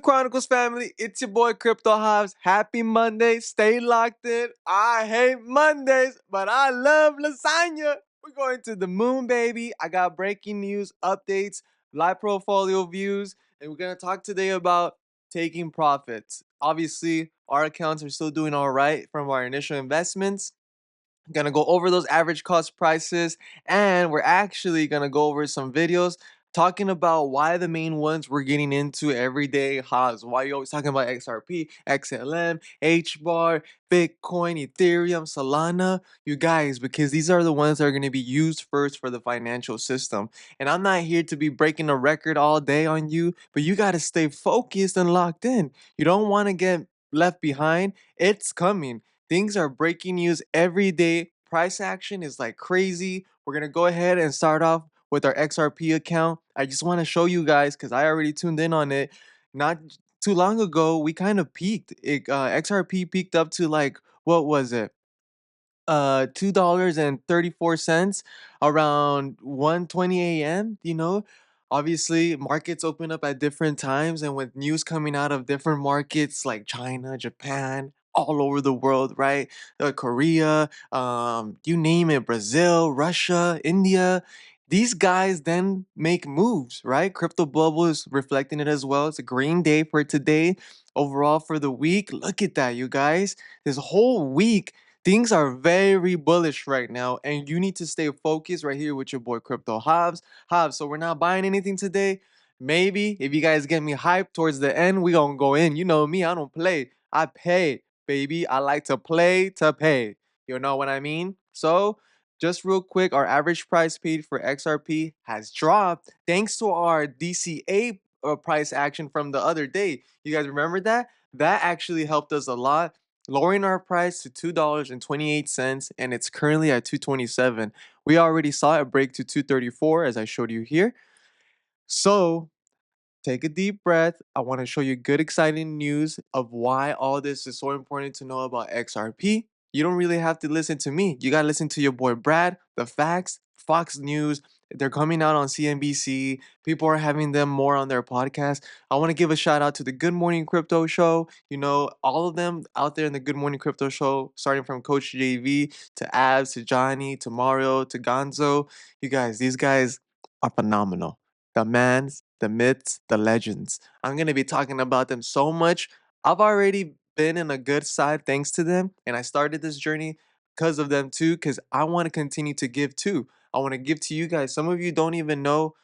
Chronicles family, it's your boy Crypto Hobbs. Happy Monday, stay locked in. I hate Mondays, but I love lasagna. We're going to the moon, baby. I got breaking news, updates, live portfolio views, and we're gonna talk today about taking profits. Obviously, our accounts are still doing all right from our initial investments. Gonna go over those average cost prices, and we're actually gonna go over some videos talking about why the main ones we're getting into every day. Haas, why you always talking about XRP, XLM, HBAR, Bitcoin, Ethereum, Solana, you guys, because these are the ones that are going to be used first for the financial system. And I'm not here to be breaking a record all day on you, but you got to stay focused and locked in. You don't want to get left behind. It's coming. Things are breaking news every day. Price action is like crazy. We're going to go ahead and start off with our XRP account. I just want to show you guys because I already tuned in on it. Not too long ago, we kind of peaked. XRP peaked up to like, what was it? $2.34 around 1:20 a.m. Obviously markets open up at different times, and with news coming out of different markets like China, Japan, all over the world, right? Korea, you name it, Brazil, Russia, India. These guys then make moves, right? Crypto bubble is reflecting it as well. It's a green day for today. Overall for the week, look at that, you guys. This whole week things are very bullish right now, and you need to stay focused right here with your boy Crypto Hobbs. Hobbs, so we're not buying anything today. Maybe if you guys get me hyped towards the end, we gonna go in. You know me, I don't play. I pay, baby. I like to play to pay. You know what I mean? So just real quick, our average price paid for XRP has dropped thanks to our DCA price action from the other day. You guys remember that? That actually helped us a lot, lowering our price to $2.28, and it's currently at 227. We already saw it break to 234 as I showed you here. So take a deep breath. I want to show you good, exciting news of why all this is so important to know about XRP. You don't really have to listen to me. You got to listen to your boy Brad, the facts, Fox News. They're coming out on CNBC. People are having them more on their podcast. I want to give a shout out to the Good Morning Crypto Show. All of them out there in the Good Morning Crypto Show, starting from Coach JV to Abs to Johnny to Mario to Gonzo. You guys, these guys are phenomenal. The mans, the myths, the legends. I'm going to be talking about them so much. I've already been in a good side thanks to them, and I started this journey because of them too, because I want to continue to give too. I want to give to you guys. Some of you don't even know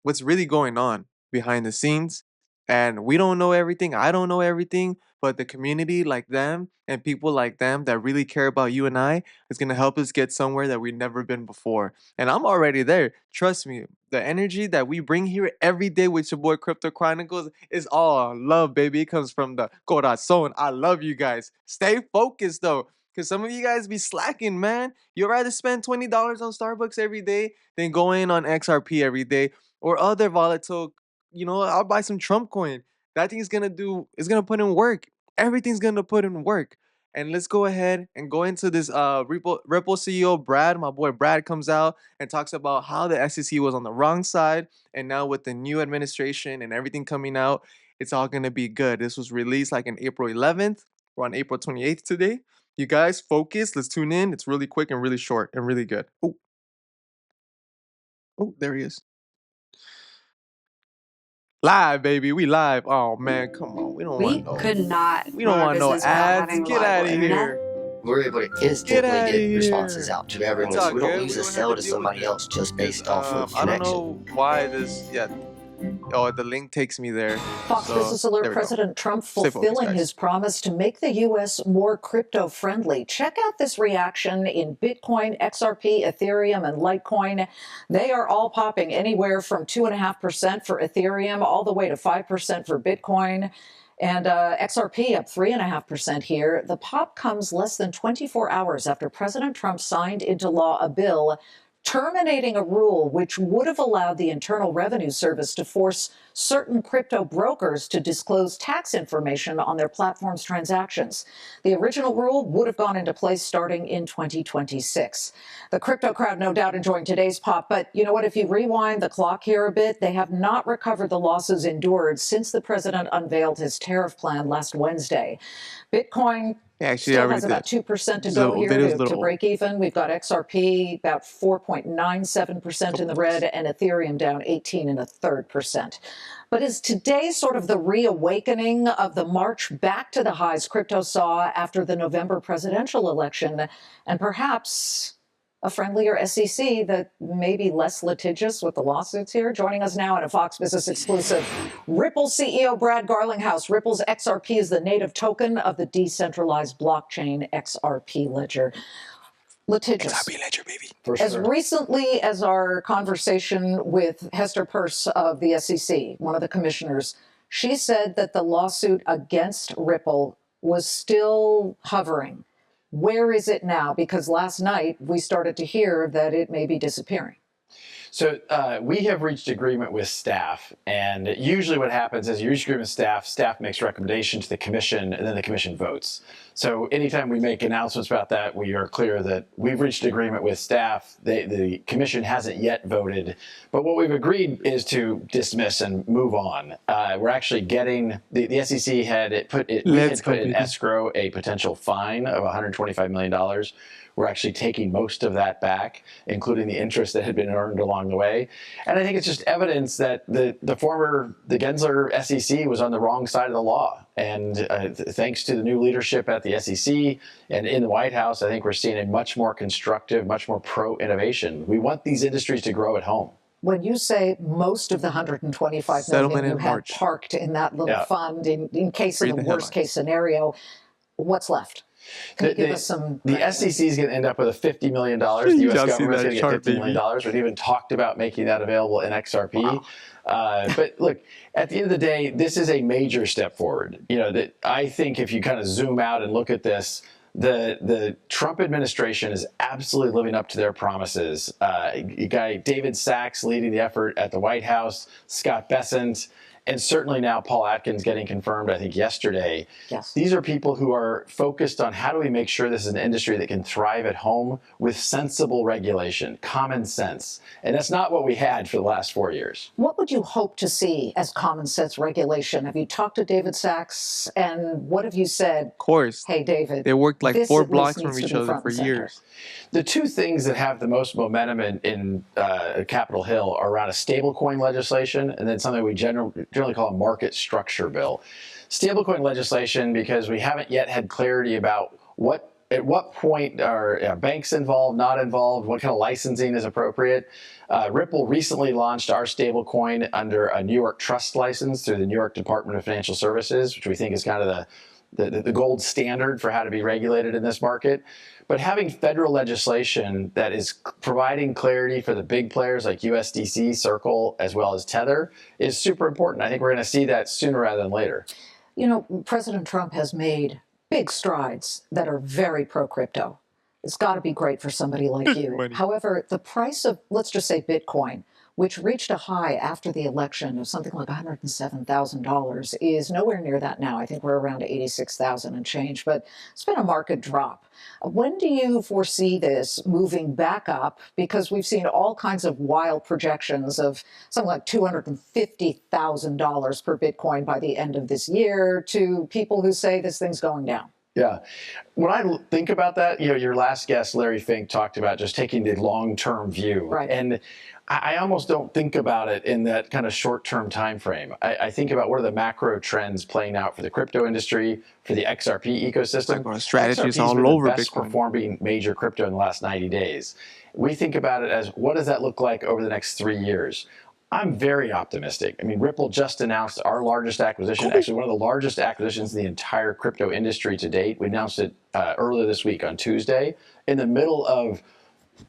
what's really going on behind the scenes. And we don't know everything. I don't know everything. But the community like them and people like them that really care about you and I is going to help us get somewhere that we've never been before. And I'm already there. Trust me. The energy that we bring here every day with your boy Crypto Chronicles is all love, baby. It comes from the corazon. I love you guys. Stay focused though. Because some of you guys be slacking, man. You'd rather spend $20 on Starbucks every day than go in on XRP every day or other volatile. I'll buy some Trump coin. That thing is gonna put in work. Everything's gonna put in work. And let's go ahead and go into this Ripple CEO Brad. My boy Brad comes out and talks about how the SEC was on the wrong side, and now with the new administration and everything coming out, it's all gonna be good. This was released like on April 11th. We're on April 28th today. You guys focus. Let's tune in. It's really quick and really short and really good. Oh, there he is. Live, baby. We live. Oh man, come on. We don't We want no. could not We don't run our want no business without ads. having Get reliable out of internet. here. We're able to Get instantly out of get responses here. out to everyone, It's all so we don't good. lose We a don't have sale to to deal with somebody it. else just 'Cause, based off of I don't connection. know why this. Yeah. Oh, the link takes me there. Fox So Business Alert, there we go. President Trump Stay focused, fulfilling guys. his promise to make the U.S. more crypto-friendly. Check out this reaction in Bitcoin, XRP, Ethereum, and Litecoin. They are all popping anywhere from 2.5% for Ethereum all the way to 5% for Bitcoin. And XRP up 3.5% here. The pop comes less than 24 hours after President Trump signed into law a bill terminating a rule which would have allowed the Internal Revenue Service to force certain crypto brokers to disclose tax information on their platform's transactions. The original rule would have gone into place starting in 2026. The crypto crowd no doubt enjoying today's pop, but you know what? If you rewind the clock here a bit, they have not recovered the losses endured since the president unveiled his tariff plan last Wednesday. Bitcoin Actually, I still already has about did. 2% to This is a go little, here video's a to little old. break even. We've got XRP about 4.97% in Couple the months. red, and Ethereum down 18.33%. But is today sort of the reawakening of the march back to the highs crypto saw after the November presidential election, and perhaps a friendlier SEC that may be less litigious with the lawsuits here? Joining us now in a Fox Business exclusive, Ripple CEO Brad Garlinghouse. Ripple's XRP is the native token of the decentralized blockchain XRP ledger. Litigious. XRP ledger, baby. For As sure. recently as our conversation with Hester Peirce of the SEC, one of the commissioners, she said that the lawsuit against Ripple was still hovering. Where is it now? Because last night we started to hear that it may be disappearing. So we have reached agreement with staff, and usually what happens is you reach agreement with staff makes recommendation to the commission, and then the commission votes. So anytime we make announcements about that, we are clear that we've reached agreement with staff. The commission hasn't yet voted, but what we've agreed is to dismiss and move on. We're actually getting the SEC had put in escrow a potential fine of $125 million. We're actually taking most of that back, including the interest that had been earned along the way. And I think it's just evidence that the Gensler SEC was on the wrong side of the law. And thanks to the new leadership at the SEC and in the White House, I think we're seeing a much more constructive, much more pro-innovation. We want these industries to grow at home. When you say most of the 125 Settlement million you in had March. parked in that little fund in case of Read the the worst case headlines. scenario, what's left? Can you give us some? The SEC is going to end up with a $50 million. The You U.S. gotta see government is that going to get chart, $50 million. We've even talked about making that available in XRP. Wow. But look, at the end of the day, this is a major step forward. You know, that I think if you kind of zoom out and look at this, the Trump administration is absolutely living up to their promises. Guy David Sachs leading the effort at the White House, Scott Bessent, and certainly now Paul Atkins getting confirmed, I think, yesterday. Yes. These are people who are focused on how do we make sure this is an industry that can thrive at home with sensible regulation, common sense. And that's not what we had for the last 4 years. What would you hope to see as common sense regulation? Have you talked to David Sachs, and what have you said? Of course. Hey, David. They worked like this 4 at least blocks needs from to each be other front for and center. years. The two things that have the most momentum in Capitol Hill are around a stablecoin legislation and then something we generally call a market structure bill. Stablecoin legislation, because we haven't yet had clarity about at what point are banks involved, not involved, what kind of licensing is appropriate. Ripple recently launched our stablecoin under a New York trust license through the New York Department of Financial Services, which we think is kind of the gold standard for how to be regulated in this market. But having federal legislation that is providing clarity for the big players like USDC, Circle, as well as Tether is super important. I think we're going to see that sooner rather than later. You know, President Trump has made big strides that are very pro-crypto. It's got to be great for somebody like you. Money. However, the price of, let's just say, Bitcoin, which reached a high after the election of something like $107,000, is nowhere near that now. I think we're around 86,000 and change, but it's been a market drop. When do you foresee this moving back up? Because we've seen all kinds of wild projections of something like $250,000 per Bitcoin by the end of this year to people who say this thing's going down. Yeah. When I think about that, you know, your last guest, Larry Fink, talked about just taking the long-term view. Right. And I almost don't think about it in that kind of short-term time frame. I think about what are the macro trends playing out for the crypto industry, for the XRP ecosystem. Strategies XRP has all been over the best Bitcoin. performing major crypto in the last 90 days. We think about it as what does that look like over the next 3 years? I'm very optimistic. I mean, Ripple just announced our largest acquisition, actually one of the largest acquisitions in the entire crypto industry to date. We announced it earlier this week on Tuesday in the middle of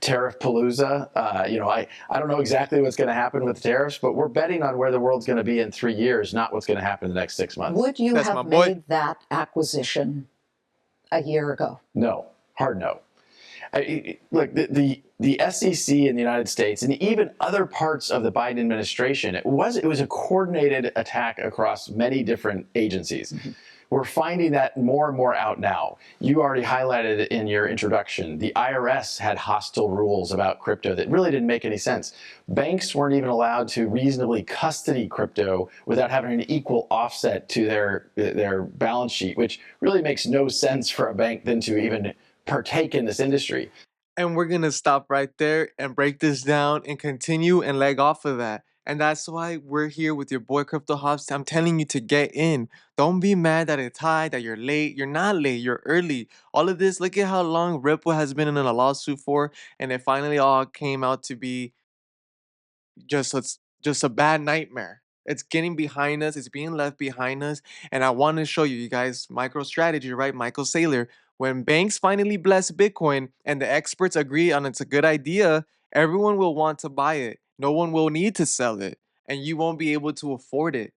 tariff palooza. You know, I don't know exactly what's going to happen with the tariffs, but we're betting on where the world's going to be in 3 years, not what's going to happen in the next 6 months. Would you That's my have boy. made that acquisition a year ago? No, hard no. Look, the the SEC in the United States and even other parts of the Biden administration, it was a coordinated attack across many different agencies. Mm-hmm. We're finding that more and more out now. You already highlighted it in your introduction. The IRS had hostile rules about crypto that really didn't make any sense. Banks weren't even allowed to reasonably custody crypto without having an equal offset to their balance sheet, which really makes no sense for a bank then to even partake in this industry. And we're gonna stop right there and break this down and continue and leg off of that. And that's why we're here with your boy Crypto Hobbs. I'm telling you to get in. Don't be mad that it's high, that you're late. You're not late, you're early. All of this, look at how long Ripple has been in a lawsuit for, and it finally all came out to be just a bad nightmare. It's getting behind us, it's being left behind us. And I want to show you, you guys, micro strategy, right? Michael Saylor. When banks finally bless Bitcoin and the experts agree on it's a good idea, everyone will want to buy it. No one will need to sell it, and you won't be able to afford it.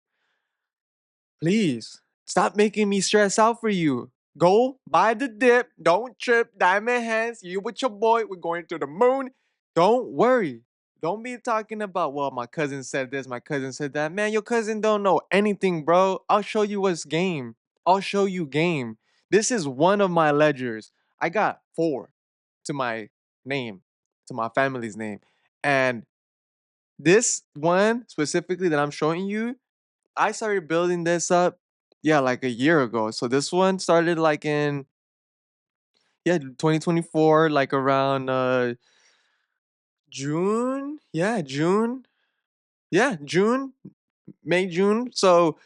Please stop making me stress out for you. Go buy the dip. Don't trip. Diamond hands. You with your boy. We're going to the moon. Don't worry. Don't be talking about, well, my cousin said this, my cousin said that. Man, your cousin don't know anything, bro. I'll show you what's game. I'll show you game. This is one of my ledgers. I got four to my name, to my family's name. And this one specifically that I'm showing you, I started building this up, yeah, like a year ago. So this one started like in, yeah, 2024, like around June. Yeah, June. Yeah, June, May, June. So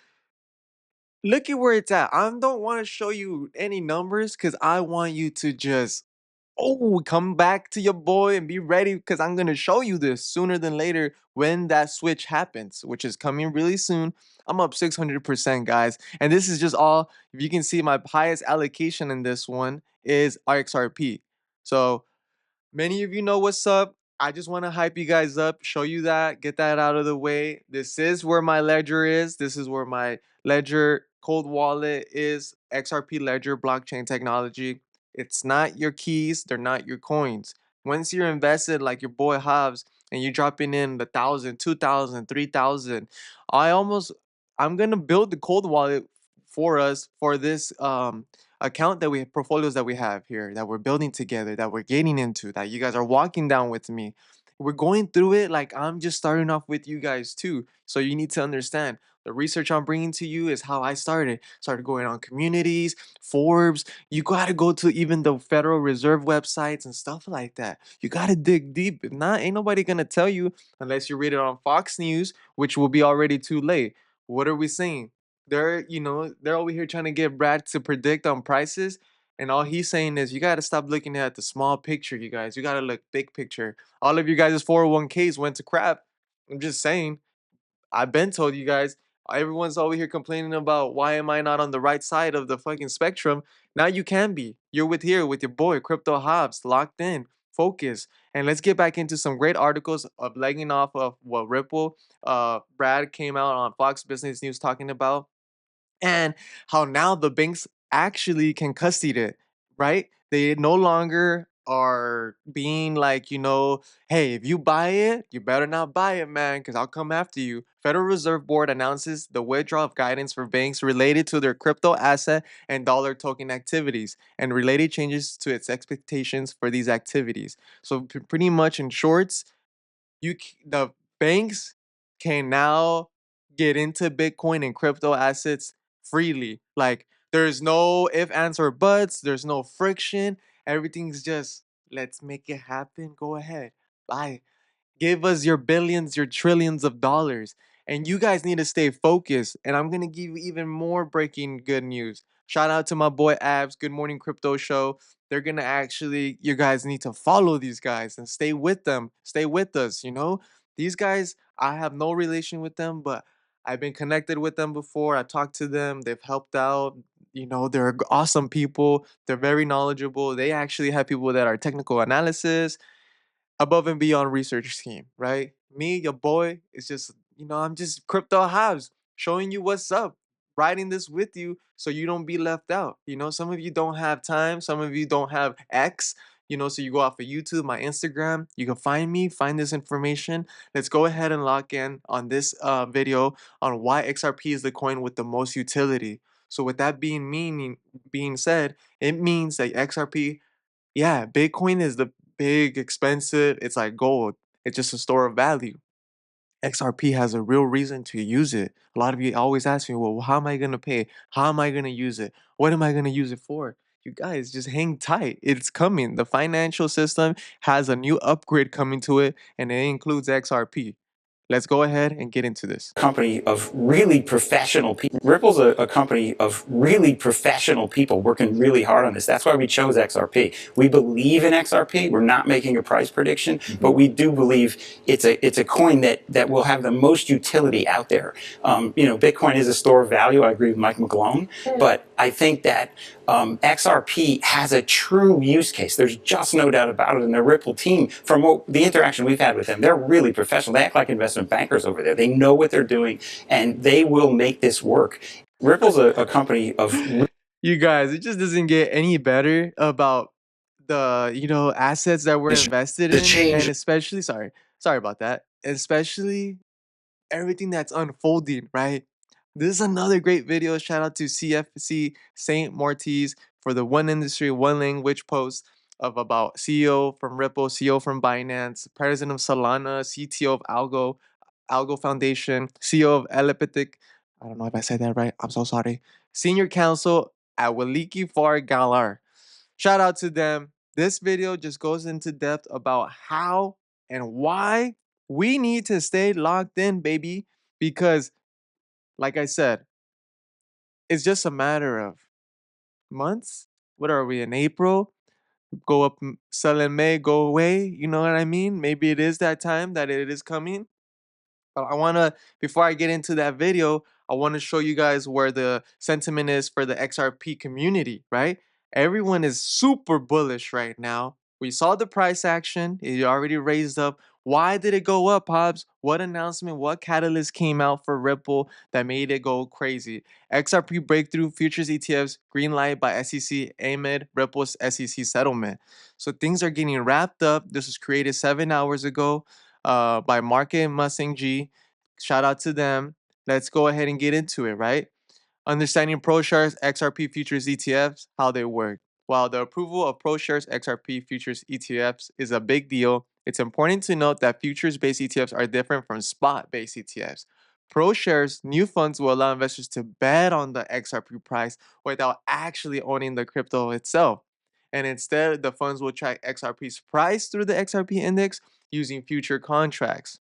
look at where it's at. I don't want to show you any numbers because I want you to just, oh, come back to your boy and be ready because I'm going to show you this sooner than later when that switch happens, which is coming really soon. I'm up 600%, guys. And this is just all, if you can see, my highest allocation in this one is RXRP. So many of you know what's up. I just want to hype you guys up, show you that, get that out of the way. This is where my ledger is. This is where my ledger cold wallet is. XRP Ledger blockchain technology. It's not your keys, they're not your coins. Once you're invested like your boy Hobbs and you're dropping in the 1,000, 2,000, 3,000, I'm gonna build the cold wallet for us for this account that we have, portfolios that we have here that we're building together, that we're getting into, that you guys are walking down with me. We're going through it like I'm just starting off with you guys too. So you need to understand the research I'm bringing to you is how I started. Started going on communities, Forbes. You got to go to even the Federal Reserve websites and stuff like that. You got to dig deep. If not, ain't nobody going to tell you unless you read it on Fox News, which will be already too late. What are we saying? They're over here trying to get Brad to predict on prices. And all he's saying is you gotta stop looking at the small picture, you guys. You gotta look big picture. All of you guys' 401ks went to crap. I'm just saying. I've been told you guys. Everyone's over here complaining about why am I not on the right side of the fucking spectrum. Now you can be. You're with your boy, Crypto Hobbs, locked in, focus. And let's get back into some great articles of legging off of what Ripple, Brad came out on Fox Business News talking about and how now the banks actually can custody it, right? They no longer are being like, hey, if you buy it, you better not buy it, man, because I'll come after you. Federal Reserve Board announces the withdrawal of guidance for banks related to their crypto asset and dollar token activities and related changes to its expectations for these activities. So pretty much in shorts, the banks can now get into Bitcoin and crypto assets freely. Like there's no if, ands, or buts. There's no friction. Everything's just let's make it happen. Go ahead, buy. Give us your billions, your trillions of dollars. And you guys need to stay focused. And I'm going to give you even more breaking good news. Shout out to my boy Abs, Good Morning Crypto Show. They're going to actually, you guys need to follow these guys and stay with them. Stay with us, These guys, I have no relation with them, but I've been connected with them before. I talked to them. They've helped out. They're awesome people. They're very knowledgeable. They actually have people that are technical analysis above and beyond research scheme, right? Me, your boy, is just, I'm just crypto Hobbs showing you what's up, writing this with you so you don't be left out. Some of you don't have time, some of you don't have X. So you go off of YouTube, my Instagram, you can find me, find this information. Let's go ahead and lock in on this video on why XRP is the coin with the most utility. So with that being said, it means that XRP, yeah, Bitcoin is the big expensive. It's like gold. It's just a store of value. XRP has a real reason to use it. A lot of you always ask me, well, how am I going to pay? How am I going to use it? What am I going to use it for? You guys just hang tight. It's coming. The financial system has a new upgrade coming to it, and it includes XRP. Let's go ahead and get into this. Company of really professional people. Ripple's a company of really professional people working really hard on this. That's why we chose XRP. We believe in XRP. We're not making a price prediction, but we do believe it's a coin that will have the most utility out there. Bitcoin is a store of value. I agree with Mike McGlone, but I think that XRP has a true use case. There's just no doubt about it. And the Ripple team, from the interaction we've had with them, they're really professional. They act like investment bankers over there. They know what they're doing, and they will make this work. Ripple's a company of... You guys, it just doesn't get any better about the assets that we're invested The in, change. and especially, sorry about that, especially everything that's unfolding, right? This is another great video. Shout out to CFC Saint Mortis for the One Industry, One Language post of about CEO from Ripple, CEO from Binance, president of Solana, CTO of Algo Foundation, CEO of Elliptic. I don't know if I said that right. I'm so sorry. Senior counsel at Waliki Far Galar. Shout out to them. This video just goes into depth about how and why we need to stay locked in, baby, because like I said, it's just a matter of months. What are we in April? Go up, sell in May, go away. You know what I mean? Maybe it is that time that it is coming. But before I get into that video, I want to show you guys where the sentiment is for the XRP community, right? Everyone is super bullish right now. We saw the price action, it already raised up. Why did it go up, Hobbs? What announcement, what catalyst came out for Ripple that made it go crazy? XRP breakthrough futures ETFs, green light by SEC amid Ripple's SEC settlement. So things are getting wrapped up. This was created 7 hours ago by Market Mustang G. Shout out to them. Let's go ahead and get into it, right? Understanding ProShares XRP futures ETFs, how they work. While the approval of ProShares XRP futures ETFs is a big deal, it's important to note that futures-based ETFs are different from spot-based ETFs. ProShares new funds will allow investors to bet on the XRP price without actually owning the crypto itself. And instead, the funds will track XRP's price through the XRP index using future contracts.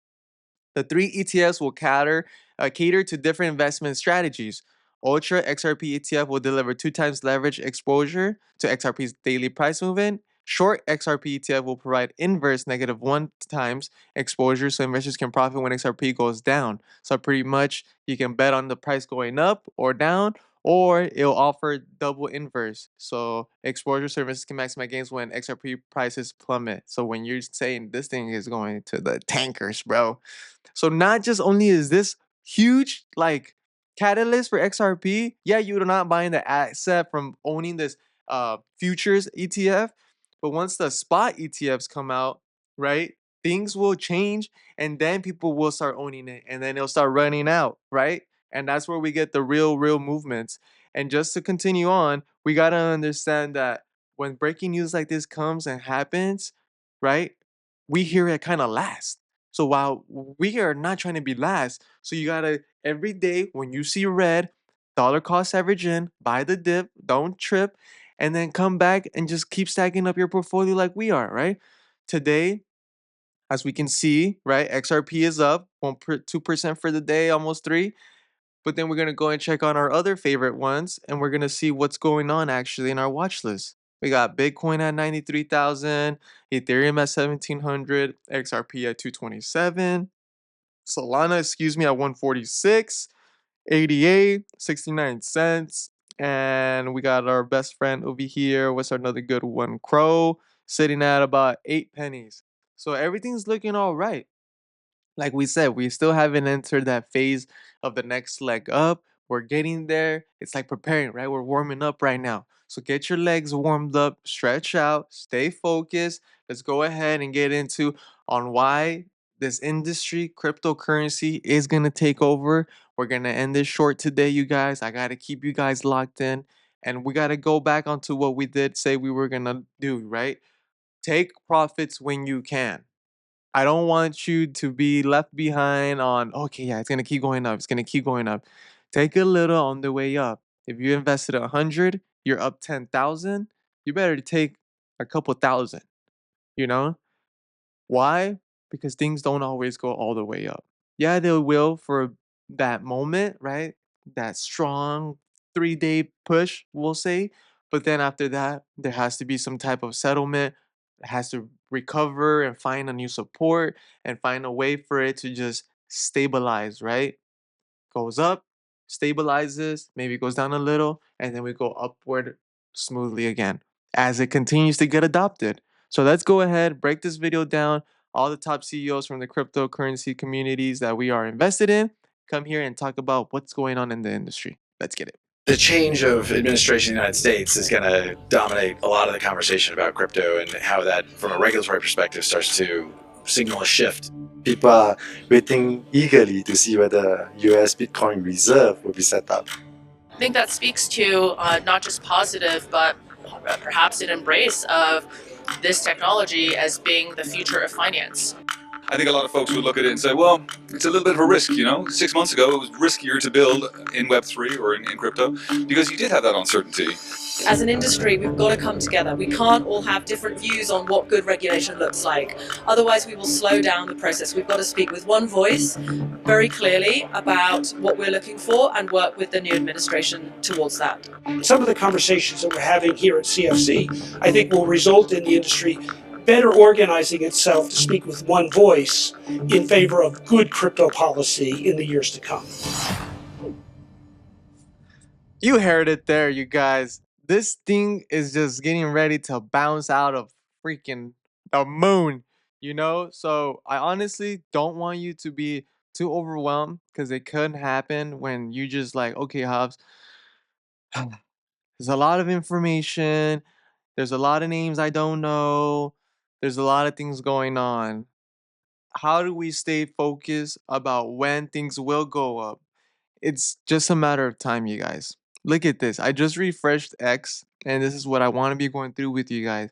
The three ETFs will cater to different investment strategies. Ultra XRP ETF will deliver 2 times leverage exposure to XRP's daily price movement. Short XRP ETF will provide inverse negative 1 times exposure so investors can profit when XRP goes down. So pretty much you can bet on the price going up or down, or it'll offer double inverse. So exposure services can maximize gains when XRP prices plummet. So when you're saying this thing is going to the tankers, bro. So not just only is this huge like catalyst for XRP, yeah, you're not buying the asset from owning this futures ETF, but once the spot ETFs come out, right, things will change and then people will start owning it and then it'll start running out, right? And that's where we get the real movements. And just to continue on, we got to understand that when breaking news like this comes and happens, right, we hear it kind of last. So while we are not trying to be last, so you gotta every day when you see red, dollar cost average in, buy the dip, don't trip, and then come back and just keep stacking up your portfolio like we are, right? Today, as we can see, right, XRP is up 2% for the day, almost 3. But then we're gonna go and check on our other favorite ones, and we're gonna see what's going on actually in our watch list. We got Bitcoin at 93,000, Ethereum at 1,700, XRP at 227, Solana, at 146, 88, 69 cents, and we got our best friend over here. What's another good one? Crow, sitting at about 8 pennies. So everything's looking all right. Like we said, we still haven't entered that phase of the next leg up. We're getting there. It's like preparing, right? We're warming up right now. So get your legs warmed up, stretch out, stay focused. Let's go ahead and get into on why this industry, cryptocurrency, is gonna take over. We're gonna end this short today, you guys. I gotta keep you guys locked in. And we gotta go back onto what we did say we were gonna do, right? Take profits when you can. I don't want you to be left behind on, okay, yeah, it's gonna keep going up. It's gonna keep going up. Take a little on the way up. If you invested 100, you're up 10,000. You better take a couple thousand, you know? Why? Because things don't always go all the way up. Yeah, they will for that moment, right? That strong 3-day push, we'll say. But then after that, there has to be some type of settlement. It has to recover and find a new support and find a way for it to just stabilize, right? Goes up, stabilizes, maybe goes down a little, and then we go upward smoothly again as it continues to get adopted. So let's go ahead, break this video down. All the top CEOs from the cryptocurrency communities that we are invested in come here and talk about what's going on in the industry. Let's get it. The change of administration in the United States is going to dominate a lot of the conversation about crypto and how that, from a regulatory perspective, starts to signal a shift. People are waiting eagerly to see whether US Bitcoin reserve will be set up. I think that speaks to not just positive, but perhaps an embrace of this technology as being the future of finance. I think a lot of folks would look at it and say, well, it's a little bit of a risk, 6 months ago, it was riskier to build in Web3 or in crypto because you did have that uncertainty. As an industry, we've got to come together. We can't all have different views on what good regulation looks like. Otherwise, we will slow down the process. We've got to speak with one voice very clearly about what we're looking for and work with the new administration towards that. Some of the conversations that we're having here at CFC, I think, will result in the industry better organizing itself to speak with one voice in favor of good crypto policy in the years to come. You heard it there, you guys. This thing is just getting ready to bounce out of freaking the moon, So I honestly don't want you to be too overwhelmed because it could happen when you just like, okay, Hobbs, there's a lot of information. There's a lot of names I don't know. There's a lot of things going on. How do we stay focused about when things will go up? It's just a matter of time, you guys. Look at this. I just refreshed X, and this is what I want to be going through with you guys.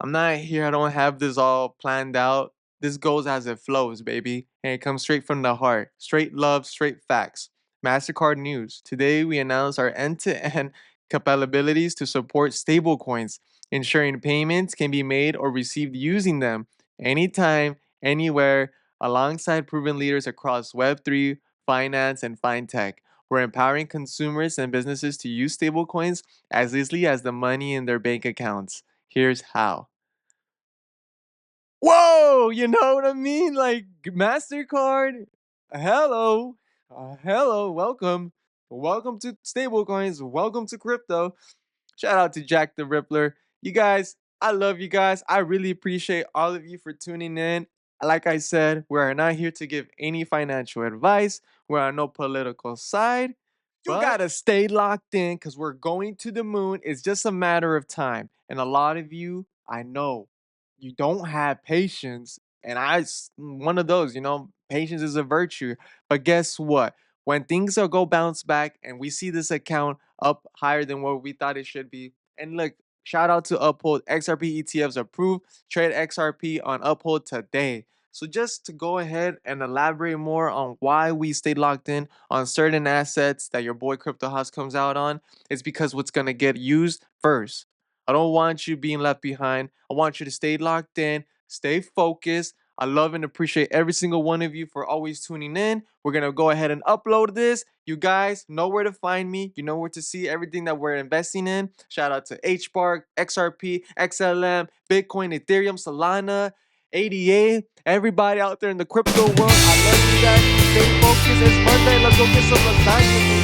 I'm not here. I don't have this all planned out. This goes as it flows, baby. And it comes straight from the heart. Straight love, straight facts. MasterCard news. Today, we announced our end-to-end capabilities to support stablecoins, ensuring payments can be made or received using them anytime, anywhere, alongside proven leaders across Web3, finance, and fintech. We're empowering consumers and businesses to use stablecoins as easily as the money in their bank accounts. Here's how. Whoa, you know what I mean? Like MasterCard, hello, welcome to stablecoins, welcome to crypto. Shout out to Jack the Rippler. You guys, I love you guys. I really appreciate all of you for tuning in. Like I said, we are not here to give any financial advice. We're on no political side. You gotta stay locked in because we're going to the moon. It's just a matter of time. And a lot of you, I know, you don't have patience. And one of those, patience is a virtue. But guess what? When things will go bounce back and we see this account up higher than what we thought it should be. And look, shout out to Uphold. XRP ETFs approved. Trade XRP on Uphold today. So just to go ahead and elaborate more on why we stay locked in on certain assets that your boy Crypto House comes out on, it's because what's going to get used first. I don't want you being left behind. I want you to stay locked in, stay focused. I love and appreciate every single one of you for always tuning in. We're going to go ahead and upload this. You guys know where to find me. You know where to see everything that we're investing in. Shout out to HBARC, XRP, XLM, Bitcoin, Ethereum, Solana, ADA, everybody out there in the crypto world. I love you guys. Stay focused. It's Monday. Let's go get some lasagna.